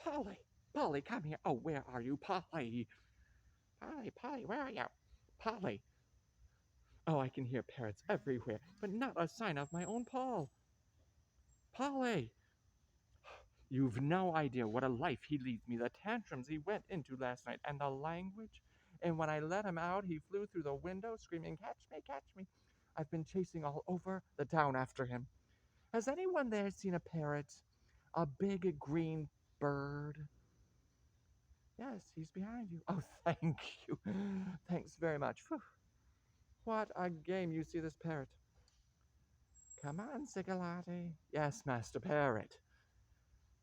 Polly, Polly, come here. Oh, where are you, Polly? Polly, where are you? Polly. Oh, I can hear parrots everywhere, but not a sign of my own Paul. Polly! You've no idea what a life he leads me, the tantrums he went into last night, and the language. And when I let him out, he flew through the window screaming, catch me, catch me. I've been chasing all over the town after him. Has anyone there seen a parrot? A big green bird? Yes, he's behind you. Oh, thank you. Thanks very much. Whew. What a game you see this parrot. Come on, Cigalati. Yes, Master Parrot.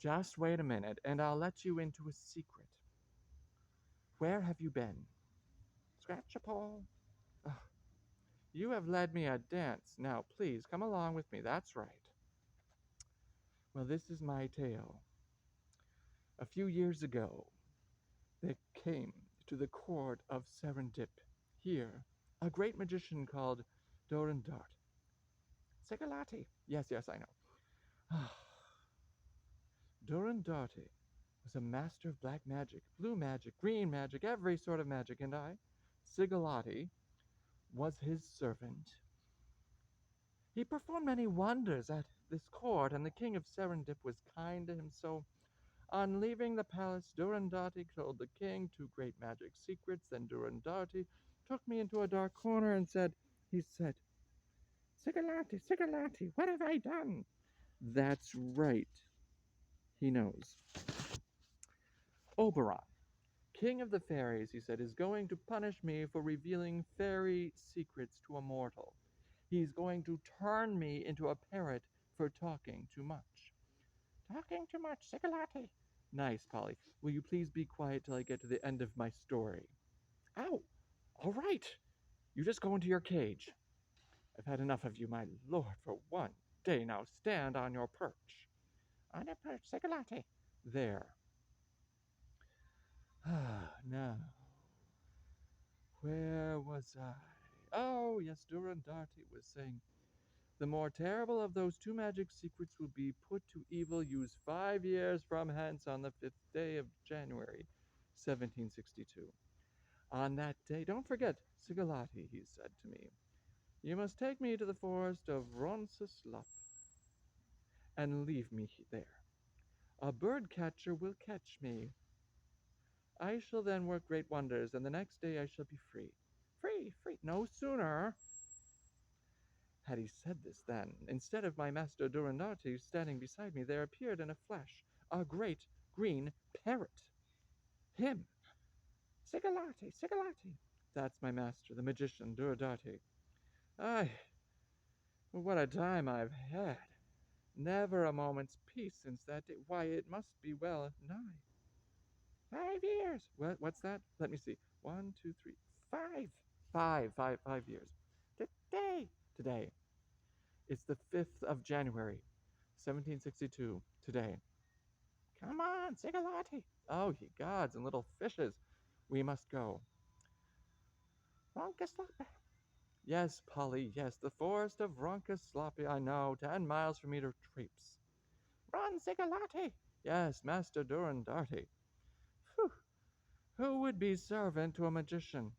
Just wait a minute, and I'll let you into a secret. Where have you been? Scratch a poll. Oh, you have led me a dance. Now, please come along with me. That's right. Well, this is my tale. A few years ago, there came to the court of Serendip here a great magician called Dorandart. Cigalati. Yes, yes, I know. Durandarte was a master of black magic, blue magic, green magic, every sort of magic, and I, Cigalati, was his servant. He performed many wonders at this court, and the king of Serendip was kind to him, so on leaving the palace, Durandati told the king two great magic secrets. Then Durandati took me into a dark corner and he said, Cigalati, Cigalati, what have I done? That's right, he knows. Oberon, king of the fairies, he said, is going to punish me for revealing fairy secrets to a mortal. He's going to turn me into a parrot for talking too much. Talking too much, Cigalati. Nice, Polly. Will you please be quiet till I get to the end of my story? Ow! All right. You just go into your cage. I've had enough of you, my lord, for one day. Now stand on your perch. On a perch, Cigalati. There. Ah, now. Where was I? Oh, yes, Durandarte was saying, the more terrible of those two magic secrets will be put to evil use 5 years from hence on the 5th day of January, 1762. On that day, don't forget, Cigalati, he said to me, you must take me to the forest of Roncesvalles and leave me there. A bird catcher will catch me. I shall then work great wonders, and the next day I shall be free. Free, free, no sooner had he said this than, instead of my master Durandarte standing beside me, there appeared in a flash a great green parrot. Him! Cigalati, Cigalati! That's my master, the magician, Durandarte. Ay, what a time I've had! Never a moment's peace since that day. Why, it must be well nigh 5 years. What's that? Let me see. 1, 2, 3, 5. 5 years. Today. It's the 5th of January, 1762. Today. Come on, Cigalati. Oh, ye gods and little fishes. We must go. Roncaslape. Yes, Polly, yes, the forest of Roncaslape, I know, 10 miles for me to traipse. Run, Cigalati. Yes, Master Durandarte. Phew. Who would be servant to a magician?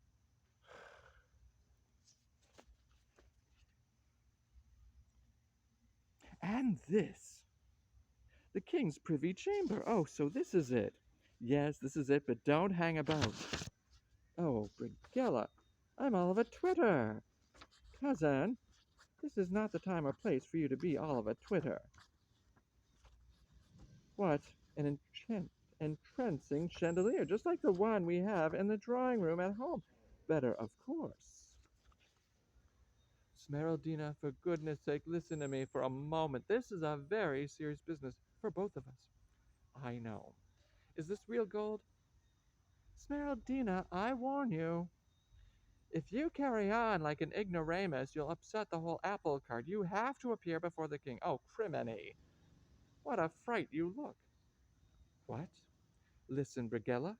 And this, the king's privy chamber. Oh, so this is it. Yes, this is it, but don't hang about. Oh, Brigella, I'm all of a twitter. Cousin, this is not the time or place for you to be all of a twitter. What? An entrancing chandelier, just like the one we have in the drawing room at home. Better, of course. Smeraldina, for goodness sake, listen to me for a moment. This is a very serious business for both of us. I know. Is this real gold? Smeraldina, I warn you. If you carry on like an ignoramus, you'll upset the whole apple cart. You have to appear before the king. Oh, criminy. What a fright you look. What? Listen, Brigella.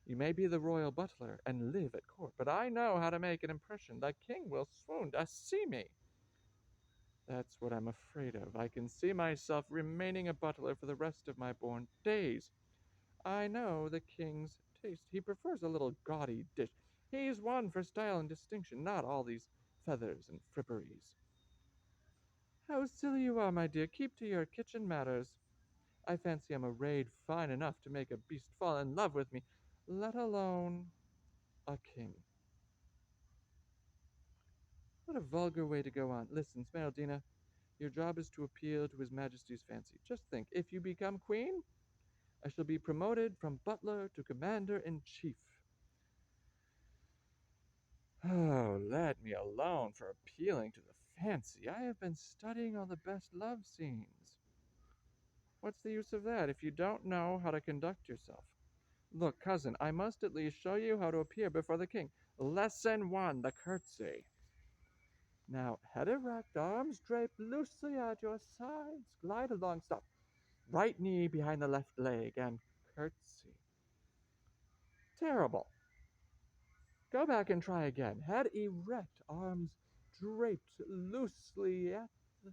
You may be the royal butler and live at court, but I know how to make an impression. The king will swoon to see me. That's what I'm afraid of. I can see myself remaining a butler for the rest of my born days. I know the king's taste. He prefers a little gaudy dish. He's one for style and distinction, not all these feathers and fripperies. How silly you are, my dear. Keep to your kitchen matters. I fancy I'm arrayed fine enough to make a beast fall in love with me, let alone a king. What a vulgar way to go on. Listen, Smeraldina, your job is to appeal to His Majesty's fancy. Just think, if you become queen, I shall be promoted from butler to commander in chief. Oh, let me alone for appealing to the fancy. I have been studying all the best love scenes. What's the use of that if you don't know how to conduct yourself? Look, cousin, I must at least show you how to appear before the king. Lesson 1, the curtsy. Now, head erect, arms draped loosely at your sides. Glide along, stop. Right knee behind the left leg, and curtsy. Terrible. Go back and try again. Head erect, arms draped loosely at the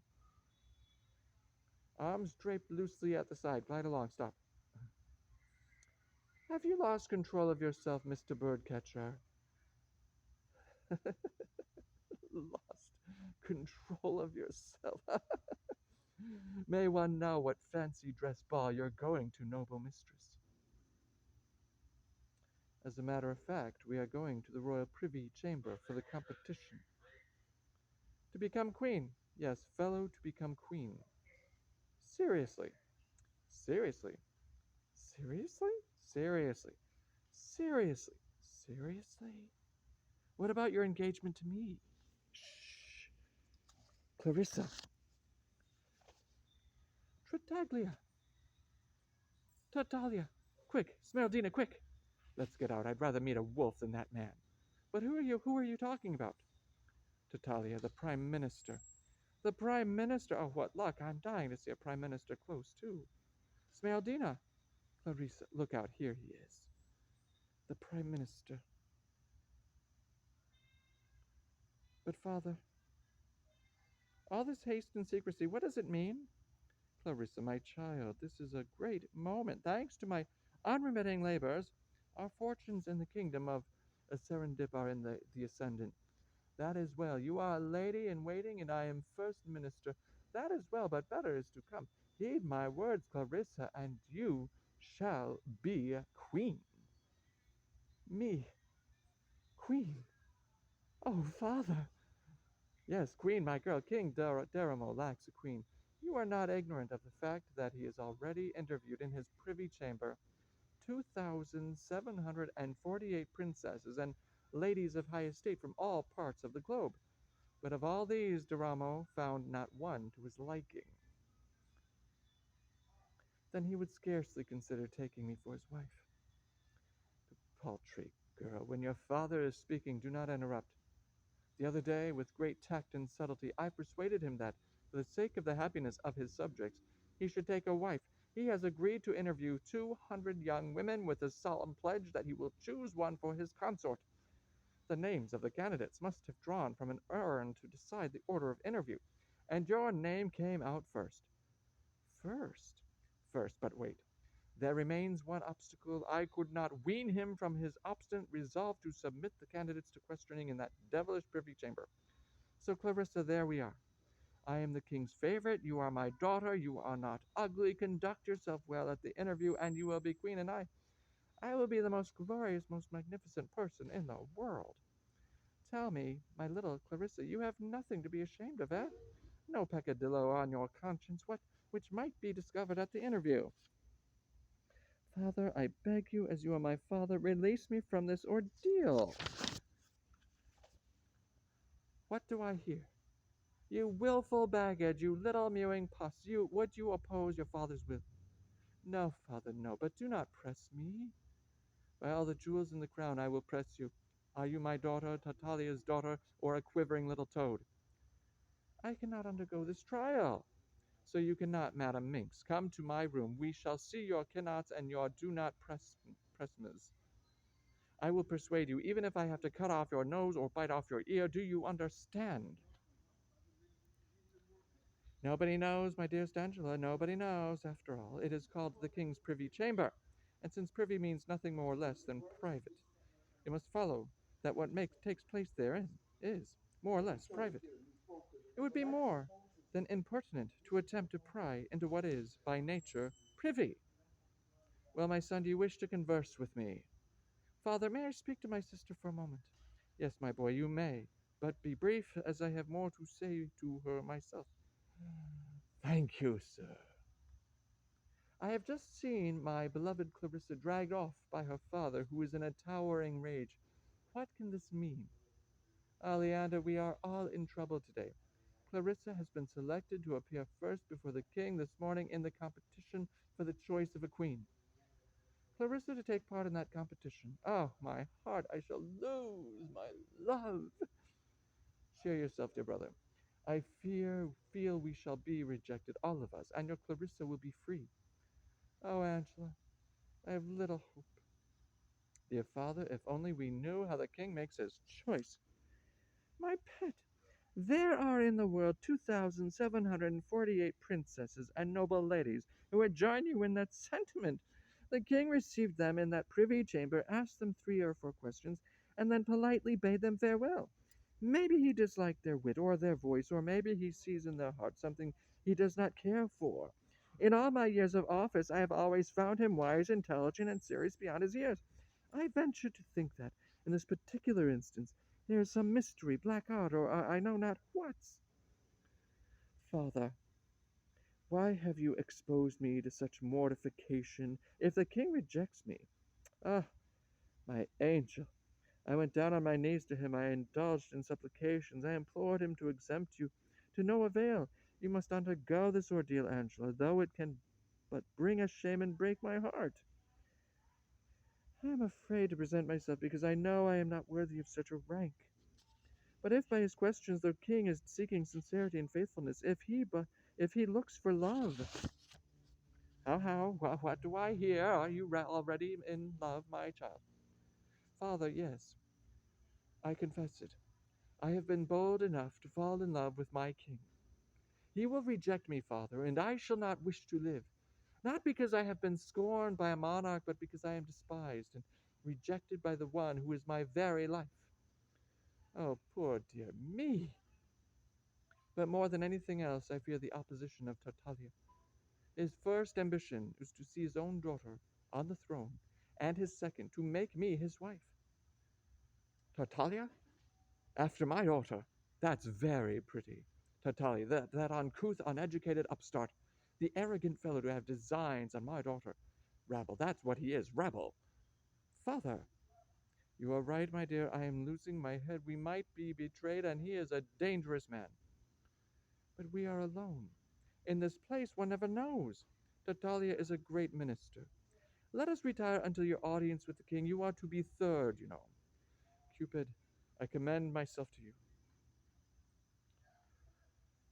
arms draped loosely at the side. Glide along, stop. Have you lost control of yourself, Mr. Birdcatcher? Lost control of yourself. May one know what fancy dress ball you're going to, noble mistress? As a matter of fact, we are going to the royal privy chamber for the competition. To become queen. Yes, fellow, to become queen. Seriously. Seriously. Seriously? Seriously. Seriously. Seriously? What about your engagement to me? Shh. Clarissa. Trataglia. Tartaglia. Quick, Smeraldina, quick. Let's get out. I'd rather meet a wolf than that man. But who are you? Who are you talking about? Tartaglia, the Prime Minister. The Prime Minister? Oh, what luck. I'm dying to see a Prime Minister close, too. Smeraldina. Clarissa, look out. Here he is. The Prime Minister. But, Father, all this haste and secrecy, what does it mean? Clarissa, my child, this is a great moment. Thanks to my unremitting labors, our fortunes in the kingdom of Serendip are in the ascendant. That is well. You are a lady in waiting, and I am first minister. That is well, but better is to come. Heed my words, Clarissa, and you shall be queen. Me, queen. Oh, father. Yes, queen, my girl. King Deramo lacks a queen. You are not ignorant of the fact that he has already interviewed in his privy chamber 2,748 princesses and ladies of high estate from all parts of the globe. But of all these, Deramo found not one to his liking. Then he would scarcely consider taking me for his wife. Paltry girl, when your father is speaking, do not interrupt. The other day, with great tact and subtlety, I persuaded him that, for the sake of the happiness of his subjects, he should take a wife. He has agreed to interview 200 young women with a solemn pledge that he will choose one for his consort. The names of the candidates must have drawn from an urn to decide the order of interview, and your name came out first. First? First, but wait. There remains one obstacle. I could not wean him from his obstinate resolve to submit the candidates to questioning in that devilish privy chamber. So, Clarissa, there we are. I am the king's favorite. You are my daughter. You are not ugly. Conduct yourself well at the interview, and you will be queen, and I will be the most glorious, most magnificent person in the world. Tell me, my little Clarissa, you have nothing to be ashamed of, eh? No peccadillo on your conscience, which might be discovered at the interview. Father, I beg you, as you are my father, release me from this ordeal. What do I hear? You willful baggage, you little mewing puss, would you oppose your father's will? No, father, no, but do not press me. By all the jewels in the crown, I will press you. Are you my daughter, Tartaglia's daughter, or a quivering little toad? I cannot undergo this trial. So you cannot, Madam Minx. Come to my room. We shall see your cannots and your do not pressmas. I will persuade you, even if I have to cut off your nose or bite off your ear. Do you understand? Nobody knows, my dearest Angela. Nobody knows, after all. It is called the King's Privy Chamber. And since privy means nothing more or less than private, it must follow that what takes place therein is, more or less, private. It would be more than impertinent to attempt to pry into what is, by nature, privy. Well, my son, do you wish to converse with me? Father, may I speak to my sister for a moment? Yes, my boy, you may, but be brief, as I have more to say to her myself. Thank you, sir. I have just seen my beloved Clarissa dragged off by her father, who is in a towering rage. What can this mean? Ah, Leander, we are all in trouble today. Clarissa has been selected to appear first before the king this morning in the competition for the choice of a queen. Clarissa to take part in that competition. Oh, my heart, I shall lose my love. Share yourself, dear brother. I feel we shall be rejected, all of us, and your Clarissa will be free. Oh, Angela, I have little hope. Dear father, if only we knew how the king makes his choice. My pet, there are in the world 2,748 princesses and noble ladies who would join you in that sentiment. The king received them in that privy chamber, asked them 3 or 4 questions, and then politely bade them farewell. Maybe he disliked their wit or their voice, or maybe he sees in their heart something he does not care for. In all my years of office, I have always found him wise, intelligent, and serious beyond his years. I venture to think that, in this particular instance, there is some mystery, black art, or I know not what. Father, why have you exposed me to such mortification if the king rejects me? Ah, my angel! I went down on my knees to him, I indulged in supplications, I implored him to exempt you, to no avail. You must undergo this ordeal, Angela, though it can but bring us shame and break my heart. I am afraid to present myself because I know I am not worthy of such a rank. But if by his questions the king is seeking sincerity and faithfulness, if he looks for love, how, what do I hear? Are you already in love, my child? Father, yes, I confess it. I have been bold enough to fall in love with my king. He will reject me, father, and I shall not wish to live, not because I have been scorned by a monarch, but because I am despised and rejected by the one who is my very life. Oh, poor dear me! But more than anything else, I fear the opposition of Tartaglia. His first ambition is to see his own daughter on the throne, and his second, to make me his wife. Tartaglia? After my daughter? That's very pretty. Tartaglia, that uncouth, uneducated upstart, the arrogant fellow to have designs on my daughter. Rabble, that's what he is, rabble. Father, you are right, my dear, I am losing my head. We might be betrayed, and he is a dangerous man. But we are alone. In this place, one never knows. Tartaglia is a great minister. Let us retire until your audience with the king. You are to be third, you know. Cupid, I commend myself to you.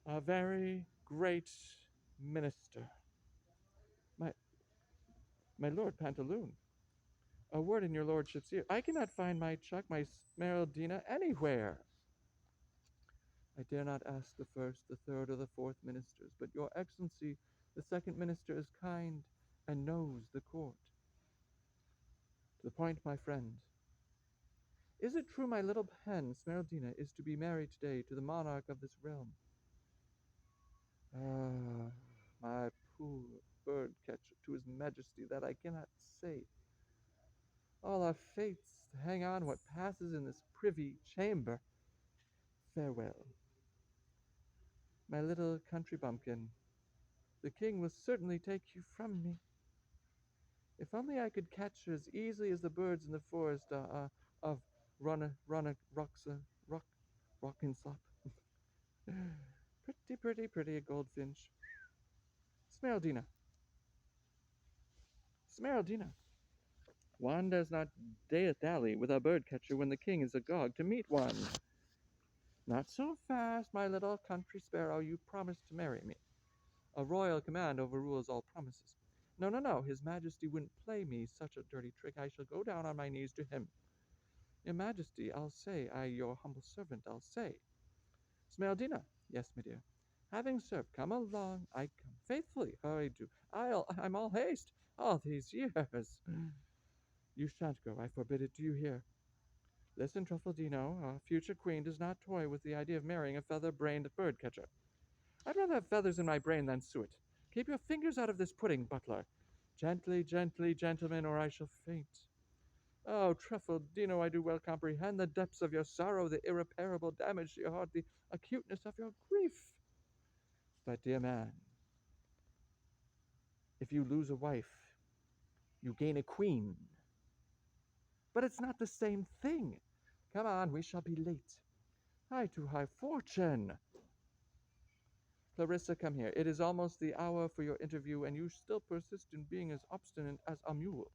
A very great minister. My my lord Pantaloon, a word in your lordship's ear. I cannot find my Chuck, my Smeraldina, anywhere. I dare not ask the first, the third, or the fourth ministers, but your excellency, the second minister, is kind and knows the court. To the point, my friend. Is it true my little hen, Smeraldina, is to be married today to the monarch of this realm? Ah, my poor bird catcher, to his majesty, that I cannot say. All our fates hang on what passes in this privy chamber. Farewell. My little country bumpkin, the king will certainly take you from me. If only I could catch her as easily as the birds in the forest of Rockinslop. Pretty, pretty, pretty, a goldfinch. Smeraldina. Smeraldina. One does not dally with a birdcatcher when the king is agog to meet one. Not so fast, my little country sparrow. You promised to marry me. A royal command overrules all promises. No, no, no. His Majesty wouldn't play me such a dirty trick. I shall go down on my knees to him. Your Majesty, I'll say, I, your humble servant, I'll say. Smeraldina. Yes, my dear. Having served, come along. I come faithfully. Hurry do. I'm all haste. All these years. You shan't go. I forbid it. Do you hear? Listen, Truffaldino. Our future queen does not toy with the idea of marrying a feather-brained bird-catcher. I'd rather have feathers in my brain than suet. Keep your fingers out of this pudding, butler. Gently, gently, gentlemen, or I shall faint. Oh, Truffaldino, I do well comprehend the depths of your sorrow, the irreparable damage to your heart, the acuteness of your grief. But, dear man, if you lose a wife, you gain a queen. But it's not the same thing. Come on, we shall be late. High to high fortune. Clarissa, come here. It is almost the hour for your interview, and you still persist in being as obstinate as a mule.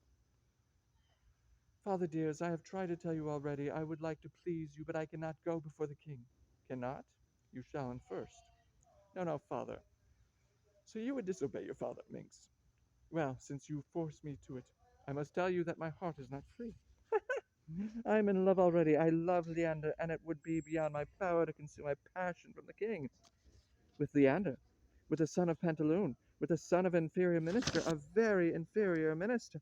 Father dear, as I have tried to tell you already, I would like to please you, but I cannot go before the king. Cannot? You shall in first. No, no, father. So you would disobey your father, Minx. Well, since you force me to it, I must tell you that my heart is not free. I am in love already. I love Leander, and it would be beyond my power to conceal my passion from the king. With Leander, with the son of Pantaloon, with the son of inferior minister, a very inferior minister.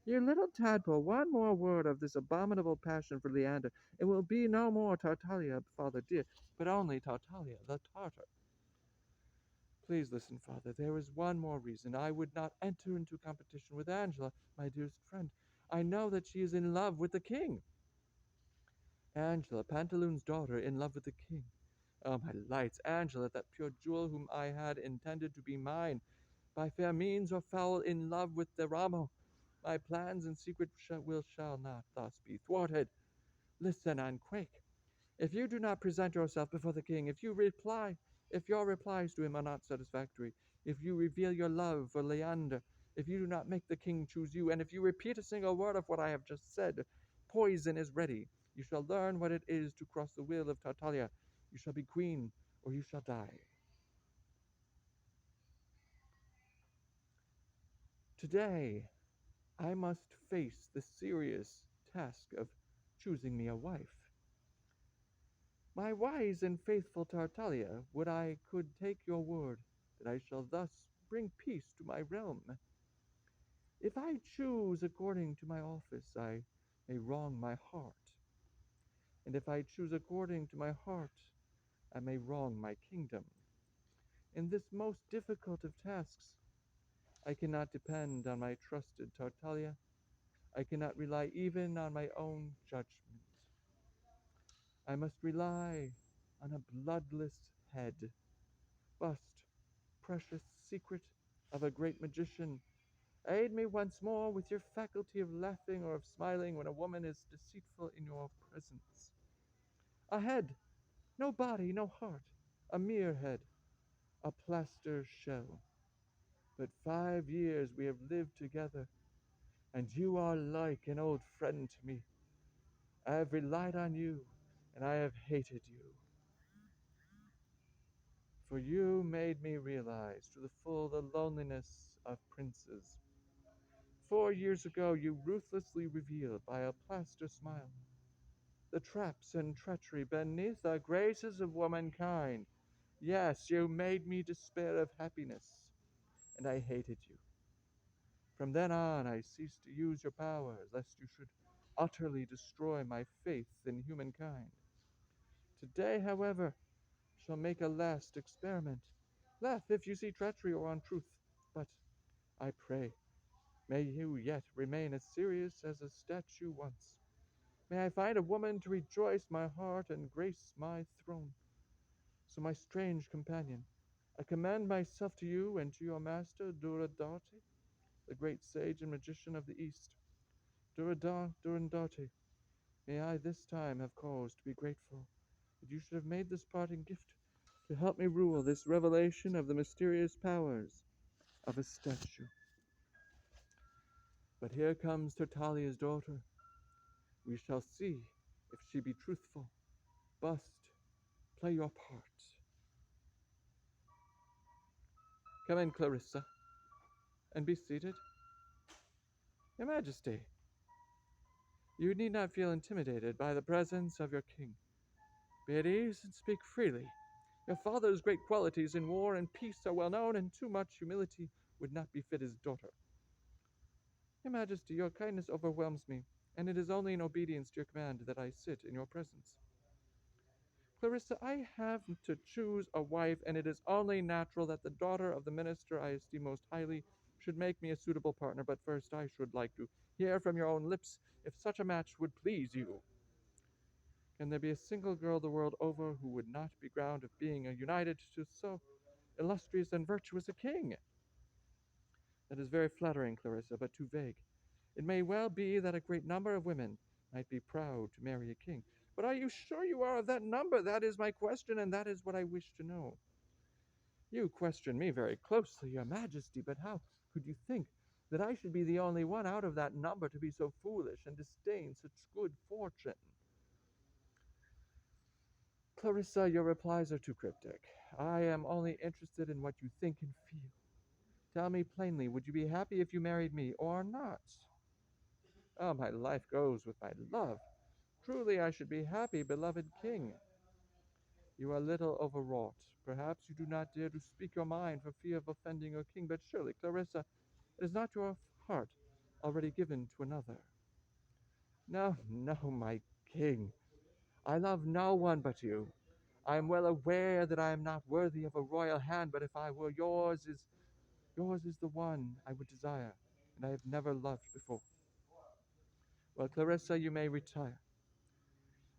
You little tadpole, one more word of this abominable passion for Leander. It will be no more Tartaglia, father dear, but only Tartaglia, the Tartar. Please listen, father. There is one more reason. I would not enter into competition with Angela, my dearest friend. I know that she is in love with the king. Angela, Pantaloon's daughter, in love with the king. Oh, my lights, Angela, that pure jewel whom I had intended to be mine, by fair means or foul, in love with Deramo. My plans in secret shall not thus be thwarted. Listen and quake. If you do not present yourself before the king, if your replies to him are not satisfactory, if you reveal your love for Leander, if you do not make the king choose you, and if you repeat a single word of what I have just said, poison is ready. You shall learn what it is to cross the will of Tartaglia. You shall be queen, or you shall die. Today, I must face the serious task of choosing me a wife. My wise and faithful Tartaglia, would I could take your word that I shall thus bring peace to my realm. If I choose according to my office, I may wrong my heart, and if I choose according to my heart, I may wrong my kingdom. In this most difficult of tasks, I cannot depend on my trusted Tartaglia. I cannot rely even on my own judgment. I must rely on a bloodless head, bust, precious secret of a great magician. Aid me once more with your faculty of laughing or of smiling when a woman is deceitful in your presence. A head, no body, no heart, a mere head, a plaster shell. But 5 years we have lived together, and you are like an old friend to me. I have relied on you, and I have hated you. For you made me realize to the full the loneliness of princes. 4 years ago you ruthlessly revealed by a plaster smile the traps and treachery beneath the graces of womankind. Yes, you made me despair of happiness, and I hated you. From then on I ceased to use your powers, lest you should utterly destroy my faith in humankind. Today, however, shall make a last experiment. Laugh if you see treachery or untruth, but I pray, may you yet remain as serious as a statue once. May I find a woman to rejoice my heart and grace my throne. So, my strange companion, I commend myself to you and to your master, Durandarte, the great sage and magician of the East. Durandarte, may I this time have cause to be grateful that you should have made this parting gift to help me rule this revelation of the mysterious powers of a statue. But here comes Tartaglia's daughter. We shall see if she be truthful. Bust, play your part. Come in, Clarissa, and be seated. Your Majesty, you need not feel intimidated by the presence of your king. Be at ease and speak freely. Your father's great qualities in war and peace are well known, and too much humility would not befit his daughter. Your Majesty, your kindness overwhelms me, and it is only in obedience to your command that I sit in your presence. Clarissa, I have to choose a wife, and it is only natural that the daughter of the minister I esteem most highly should make me a suitable partner. But first, I should like to hear from your own lips if such a match would please you. Can there be a single girl the world over who would not be ground of being united to so illustrious and virtuous a king? That is very flattering, Clarissa, but too vague. It may well be that a great number of women might be proud to marry a king. But are you sure you are of that number? That is my question, and that is what I wish to know. You question me very closely, your Majesty, but how could you think that I should be the only one out of that number to be so foolish and disdain such good fortune? Clarissa, your replies are too cryptic. I am only interested in what you think and feel. Tell me plainly, would you be happy if you married me or not? Oh, my life goes with my love. Truly, I should be happy, beloved king. You are a little overwrought. Perhaps you do not dare to speak your mind for fear of offending your king, but surely, Clarissa, it is not your heart already given to another. No, no, my king. I love no one but you. I am well aware that I am not worthy of a royal hand, but if I were yours is the one I would desire, and I have never loved before. Well, Clarissa, you may retire.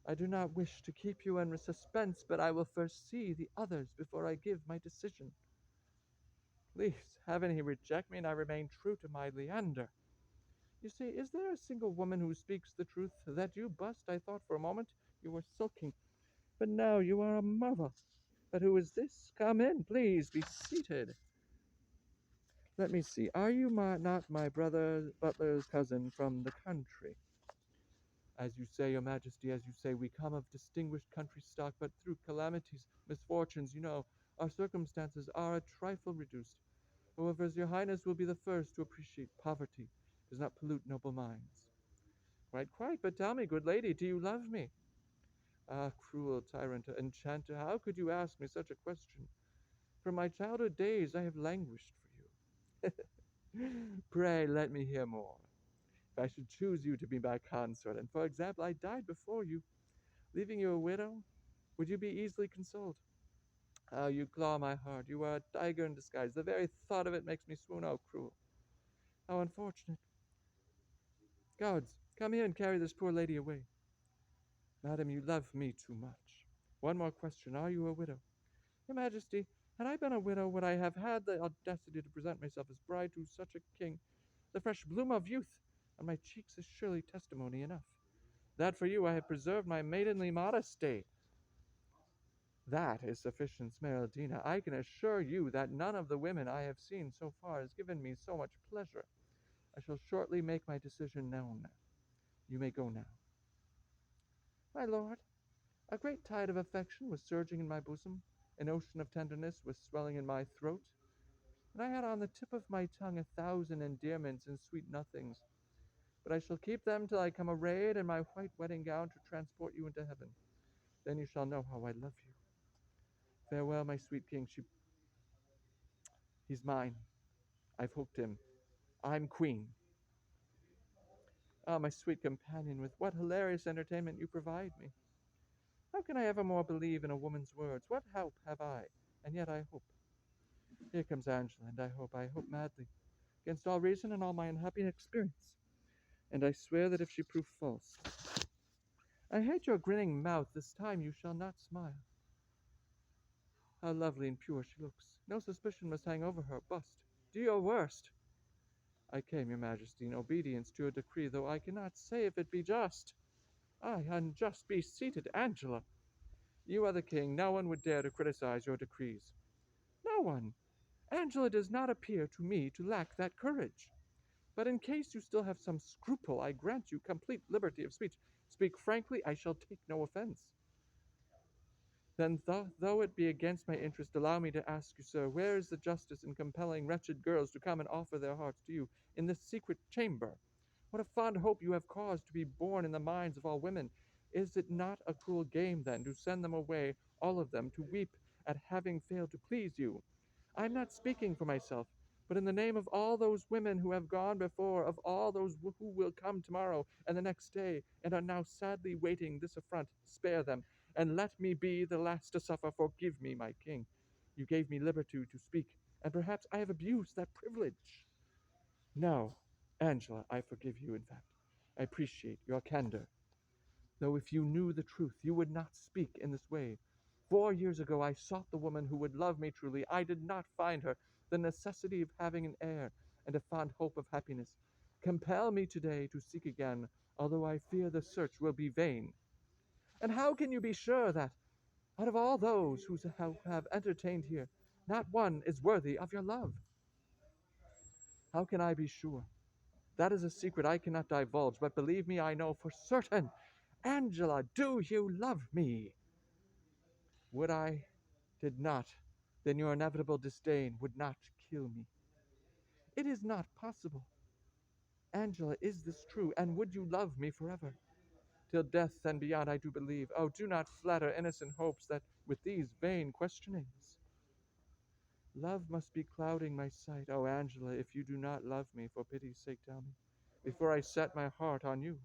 I do not wish to keep you in suspense, but I will first see the others before I give my decision. Please, heaven he reject me, and I remain true to my Leander. You see, is there a single woman who speaks the truth? That you bust? I thought for a moment you were sulking, but now you are a marvel. But who is this? Come in, please, be seated. Let me see, are you not my brother Butler's cousin from the country? As you say, your Majesty, as you say, we come of distinguished country stock, but through calamities, misfortunes, you know, our circumstances are a trifle reduced. However, as your Highness will be the first to appreciate, poverty does not pollute noble minds. Quite, but tell me, good lady, do you love me? Ah, cruel tyrant, enchanter, how could you ask me such a question? From my childhood days I have languished for you. Pray let me hear more. If I should choose you to be my consort, and for example, I died before you, leaving you a widow, would you be easily consoled? Oh, you claw my heart. You are a tiger in disguise. The very thought of it makes me swoon. Oh, cruel. How unfortunate. Guards, come here and carry this poor lady away. Madam, you love me too much. One more question. Are you a widow? Your Majesty, had I been a widow, would I have had the audacity to present myself as bride to such a king? The fresh bloom of youth on my cheeks is surely testimony enough. That for you I have preserved my maidenly modesty. That is sufficient, Smeraldina. I can assure you that none of the women I have seen so far has given me so much pleasure. I shall shortly make my decision known. You may go now. My lord, a great tide of affection was surging in my bosom, an ocean of tenderness was swelling in my throat, and I had on the tip of my tongue 1,000 endearments and sweet nothings. But I shall keep them till I come arrayed in my white wedding gown to transport you into heaven. Then you shall know how I love you. Farewell, my sweet king. He's mine. I've hooked him. I'm queen. Ah, my sweet companion, with what hilarious entertainment you provide me. How can I ever more believe in a woman's words? What help have I? And yet I hope. Here comes Angela, and I hope madly, against all reason and all my unhappy experience. And I swear that if she prove false, I hate your grinning mouth. This time you shall not smile. How lovely and pure she looks. No suspicion must hang over her bust. Do your worst. I came, your Majesty, in obedience to your decree, though I cannot say if it be just. Ay, unjust. Be seated, Angela. You are the king. No one would dare to criticize your decrees. No one. Angela does not appear to me to lack that courage. But in case you still have some scruple, I grant you complete liberty of speech. Speak frankly, I shall take no offense. Then, though it be against my interest, allow me to ask you, sir, where is the justice in compelling wretched girls to come and offer their hearts to you in this secret chamber? What a fond hope you have caused to be born in the minds of all women. Is it not a cruel game, then, to send them away, all of them, to weep at having failed to please you. I am not speaking for myself, but in the name of all those women who have gone before, of all those who will come tomorrow and the next day, and are now sadly waiting this affront, spare them, and let me be the last to suffer. Forgive me, my king. You gave me liberty to speak, and perhaps I have abused that privilege. No, Angela, I forgive you, in fact. I appreciate your candor. Though if you knew the truth, you would not speak in this way. 4 years ago, I sought the woman who would love me truly. I did not find her. The necessity of having an heir and a fond hope of happiness compel me today to seek again, although I fear the search will be vain. And how can you be sure that, out of all those who have entertained here, not one is worthy of your love? How can I be sure? That is a secret I cannot divulge, but believe me, I know for certain. Angela, do you love me? Would I did not, then your inevitable disdain would not kill me. It is not possible. Angela, is this true, and would you love me forever? Till death and beyond I do believe. Oh, do not flatter innocent hopes that with these vain questionings. Love must be clouding my sight. Oh, Angela, if you do not love me, for pity's sake tell me, before I set my heart on you.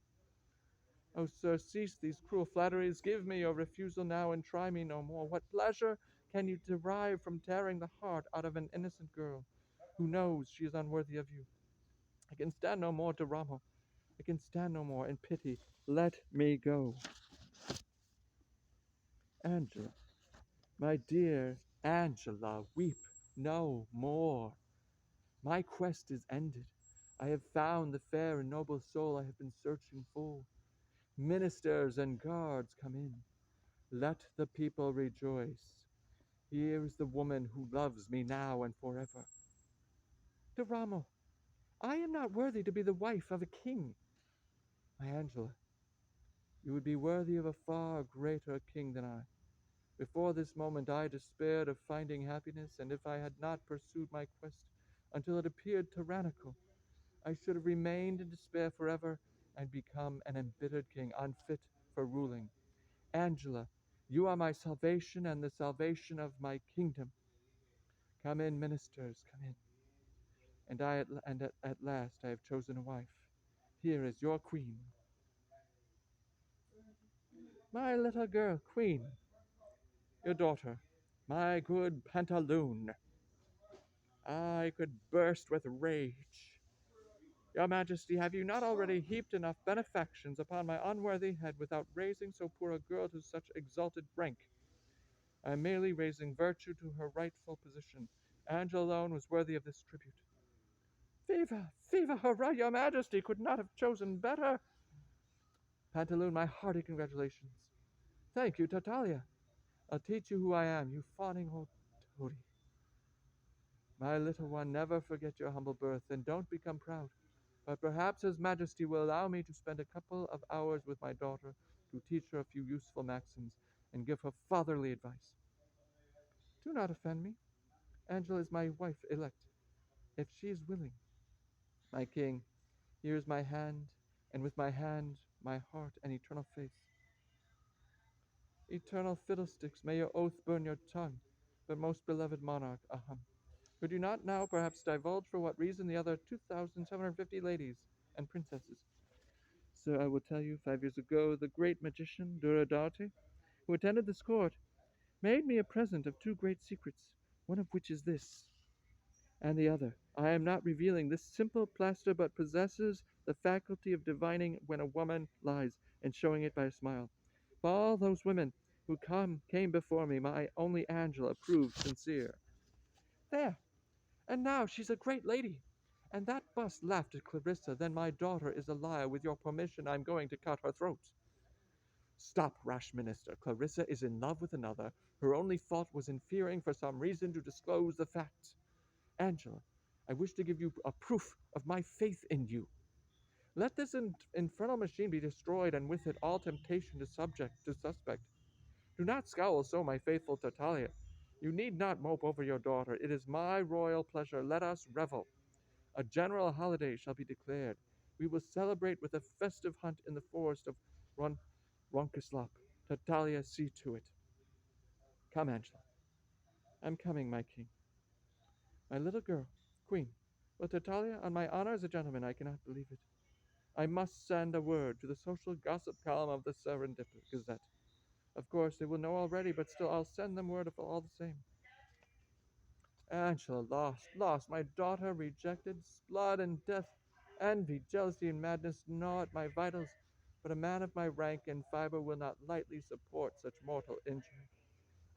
Oh, sir, cease these cruel flatteries. Give me your refusal now, and try me no more. What pleasure can you derive from tearing the heart out of an innocent girl who knows she is unworthy of you? I can stand no more, Deramo. I can stand no more. In pity, let me go. Angela, my dear Angela, weep no more. My quest is ended. I have found the fair and noble soul I have been searching for. Ministers and guards, come in. Let the people rejoice. Here is the woman who loves me now and forever. Deramo, I am not worthy to be the wife of a king. My Angela, you would be worthy of a far greater king than I. Before this moment I despaired of finding happiness, and if I had not pursued my quest until it appeared tyrannical, I should have remained in despair forever and become an embittered king, unfit for ruling. Angela, you are my salvation and the salvation of my kingdom. Come in, ministers, come in. And at last I have chosen a wife. Here is your queen. My little girl, queen, your daughter, my good Pantaloon. I could burst with rage. Your Majesty, have you not already heaped enough benefactions upon my unworthy head without raising so poor a girl to such exalted rank? I am merely raising virtue to her rightful position. Angela alone was worthy of this tribute. Viva, viva, hurrah! Your Majesty could not have chosen better. Pantaloon, my hearty congratulations. Thank you, Tartaglia. I'll teach you who I am, you fawning old toady. My little one, never forget your humble birth, and don't become proud. But perhaps His Majesty will allow me to spend a couple of hours with my daughter to teach her a few useful maxims and give her fatherly advice. Do not offend me. Angela is my wife elect, if she is willing. My king, here is my hand, and with my hand, my heart and eternal faith. Eternal fiddlesticks, may your oath burn your tongue, but most beloved monarch, ahem. Could you not now perhaps divulge for what reason the other 2,750 ladies and princesses? Sir, I will tell you, 5 years ago, the great magician, Duradarte, who attended this court, made me a present of two great secrets, one of which is this, and the other. I am not revealing this simple plaster, but possesses the faculty of divining when a woman lies, and showing it by a smile. For all those women who came before me, my only Angela proved sincere. There, and now she's a great lady. And that bust laughed at Clarissa. Then my daughter is a liar. With your permission, I'm going to cut her throat. Stop, rash minister. Clarissa is in love with another. Her only fault was in fearing for some reason to disclose the fact. Angela, I wish to give you a proof of my faith in you. Let this infernal machine be destroyed, and with it all temptation to suspect. Do not scowl so, my faithful Tartaglia. You need not mope over your daughter. It is my royal pleasure. Let us revel. A general holiday shall be declared. We will celebrate with a festive hunt in the forest of Ronkislop. Tartaglia, see to it. Come, Angela. I'm coming, my king. My little girl, queen. But Tartaglia, on my honor as a gentleman, I cannot believe it. I must send a word to the social gossip column of the Serendipity Gazette. Of course, they will know already, but still, I'll send them word all the same. Angela, lost, lost. My daughter rejected. Blood and death, envy, jealousy, and madness gnaw at my vitals. But a man of my rank and fiber will not lightly support such mortal injury.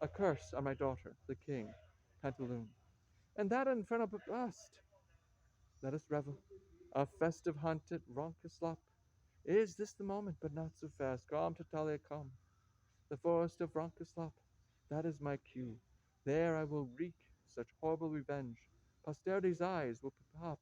A curse on my daughter, the king, Pantaloon. And that infernal bust. Let us revel. A festive hunt at Roncaslop. Is this the moment? But not so fast. Calm, Tatalia, calm. The forest of Roncaslop. That is my cue. There I will wreak such horrible revenge. Posterity's eyes will pop